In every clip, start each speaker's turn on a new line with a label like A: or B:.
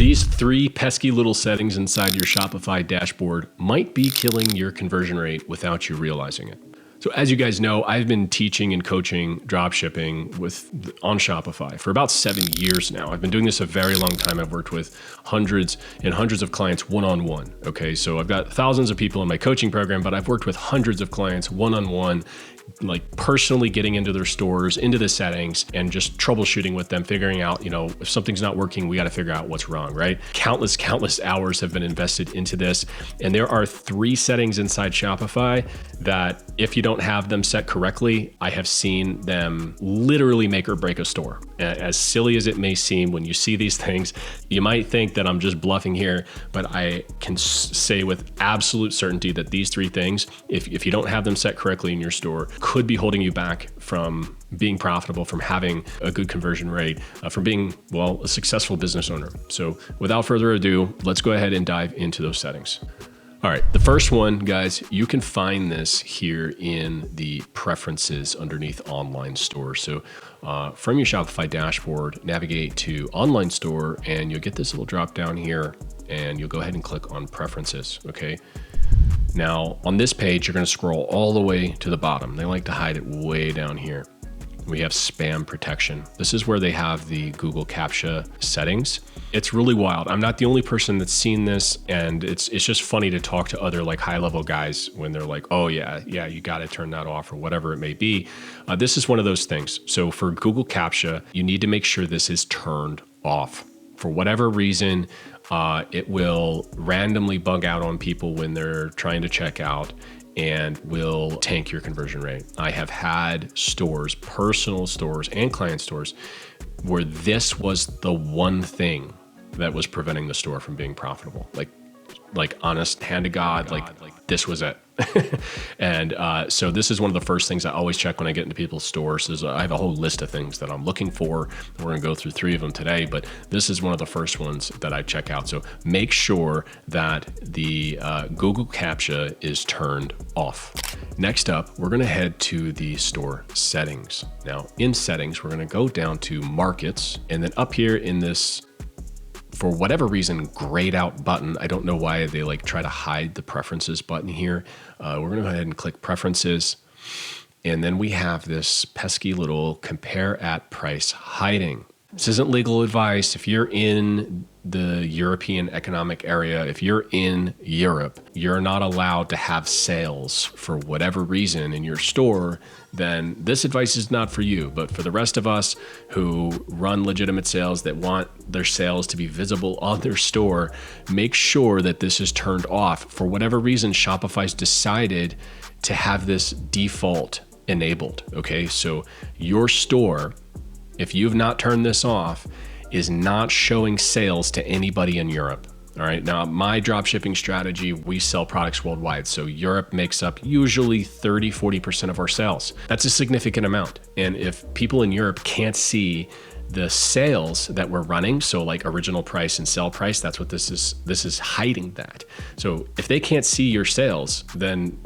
A: These three pesky little settings inside your Shopify dashboard might be killing your conversion rate without you realizing it. So as you guys know, I've been teaching and coaching dropshipping on Shopify for about 7 years now. I've been doing this a very long time. I've worked with hundreds and hundreds of clients one-on-one. Okay, so I've got thousands of people in my coaching program, but I've worked with hundreds of clients one-on-one, like personally getting into their stores, into the settings, and just troubleshooting with them, figuring out, if something's not working, we got to figure out what's wrong, right? Countless hours have been invested into this. And there are 3 settings inside Shopify that if you don't have them set correctly, I have seen them literally make or break a store. As silly as it may seem, when you see these things, you might think that I'm just bluffing here, but I can say with absolute certainty that these 3 things, if you don't have them set correctly in your store, could be holding you back from being profitable, from having a good conversion rate, from being, a successful business owner. So without further ado, let's go ahead and dive into those settings. All right, the first one, guys, you can find this here in the preferences underneath online store. So from your Shopify dashboard, navigate to online store, and you'll get this little drop down here, and you'll go ahead and click on preferences, okay? Now, on this page, you're gonna scroll all the way to the bottom. They like to hide it way down here. We have spam protection. This is where they have the Google CAPTCHA settings. It's really wild. I'm not the only person that's seen this, and it's just funny to talk to other like high-level guys when they're like, oh yeah, you gotta turn that off or whatever it may be. This is one of those things. So for Google CAPTCHA, you need to make sure this is turned off. For whatever reason, it will randomly bug out on people when they're trying to check out and will tank your conversion rate. I have had stores, personal stores and client stores, where this was the one thing that was preventing the store from being profitable. Like honest, hand to God, like this was it. And so this is one of the first things I always check when I get into people's stores. I have a whole list of things that I'm looking for. We're gonna go through 3 of them today, but this is one of the first ones that I check out. So make sure that the Google CAPTCHA is turned off. Next up, we're gonna head to the store settings. Now in settings, we're gonna go down to markets, and then up here in this, for whatever reason, grayed out button. I don't know why they try to hide the preferences button here. We're gonna go ahead and click preferences. And then we have this pesky little compare at price hiding. This isn't legal advice. If you're in the European economic area, if you're in Europe, you're not allowed to have sales for whatever reason in your store, then this advice is not for you. But for the rest of us who run legitimate sales that want their sales to be visible on their store, make sure that this is turned off. For whatever reason, Shopify's decided to have this default enabled, okay? So your store, if you've not turned this off, is not showing sales to anybody in Europe. All right, now my dropshipping strategy, we sell products worldwide. So Europe makes up usually 40% of our sales. That's a significant amount. And if people in Europe can't see the sales that we're running, so like original price and sell price, that's what this is hiding that. So if they can't see your sales, then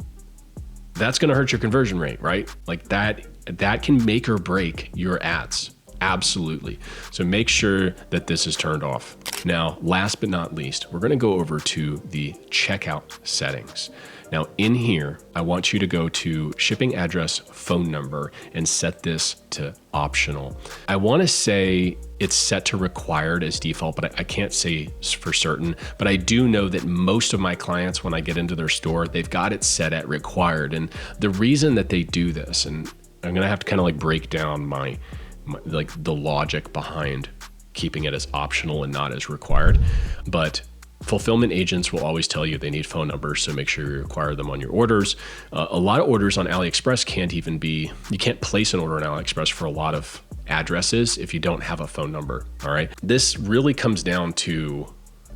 A: that's gonna hurt your conversion rate, right? Like that can make or break your ads. Absolutely. So make sure that this is turned off. Now, last but not least, we're going to go over to the checkout settings. Now in here, I want you to go to shipping address, phone number, and set this to optional. I want to say it's set to required as default, but I can't say for certain, but I do know that most of my clients, when I get into their store, they've got it set at required. And the reason that they do this, and I'm going to have to kind of break down the logic behind keeping it as optional and not as required. But fulfillment agents will always tell you they need phone numbers, so make sure you require them on your orders. A lot of orders on AliExpress you can't place an order on AliExpress for a lot of addresses if you don't have a phone number, all right? This really comes down to,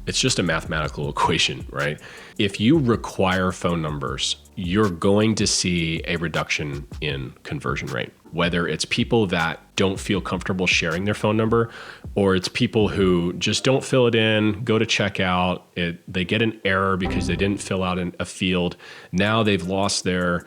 A: it's just a mathematical equation, right? If you require phone numbers, you're going to see a reduction in conversion rate, whether it's people that don't feel comfortable sharing their phone number, or it's people who just don't fill it in, go to checkout, they get an error because they didn't fill out a field. Now they've lost their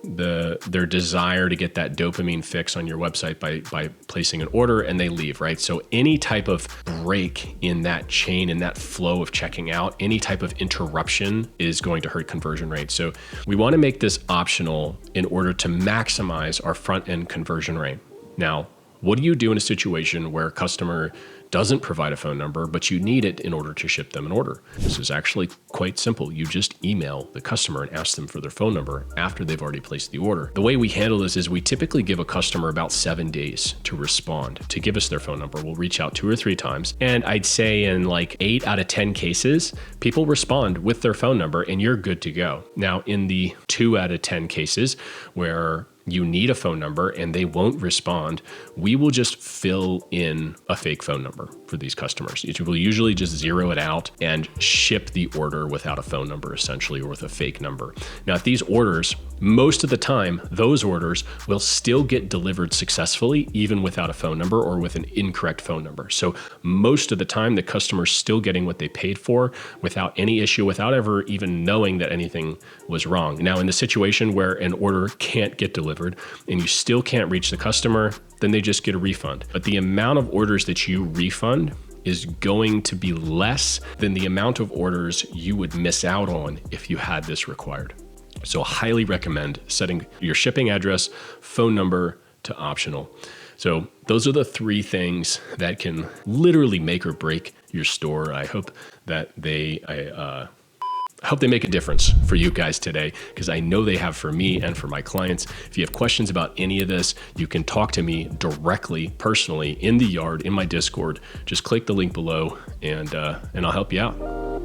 A: their desire to get that dopamine fix on your website by placing an order, and they leave, right? So any type of break in that chain, in that flow of checking out, any type of interruption is going to hurt conversion rate. So we want to make this optional in order to maximize our front end conversion rate. Now, what do you do in a situation where a customer doesn't provide a phone number, but you need it in order to ship them an order? This is actually quite simple. You just email the customer and ask them for their phone number after they've already placed the order. The way we handle this is we typically give a customer about 7 days to respond, to give us their phone number. We'll reach out 2 or 3 times. And I'd say in like 8 out of 10 cases, people respond with their phone number and you're good to go. Now, in the 2 out of 10 cases where you need a phone number and they won't respond, we will just fill in a fake phone number for these customers. We'll usually just zero it out and ship the order without a phone number, essentially, or with a fake number. Now, if these orders, most of the time, those orders will still get delivered successfully, even without a phone number or with an incorrect phone number. So most of the time, the customer's still getting what they paid for without any issue, without ever even knowing that anything was wrong. Now, in the situation where an order can't get delivered and you still can't reach the customer, then they just get a refund. But the amount of orders that you refund is going to be less than the amount of orders you would miss out on if you had this required. So I highly recommend setting your shipping address, phone number to optional. So those are the 3 things that can literally make or break your store. I hope that I hope they make a difference for you guys today, because I know they have for me and for my clients. If you have questions about any of this, you can talk to me directly, personally, in the yard, in my Discord. Just click the link below and I'll help you out.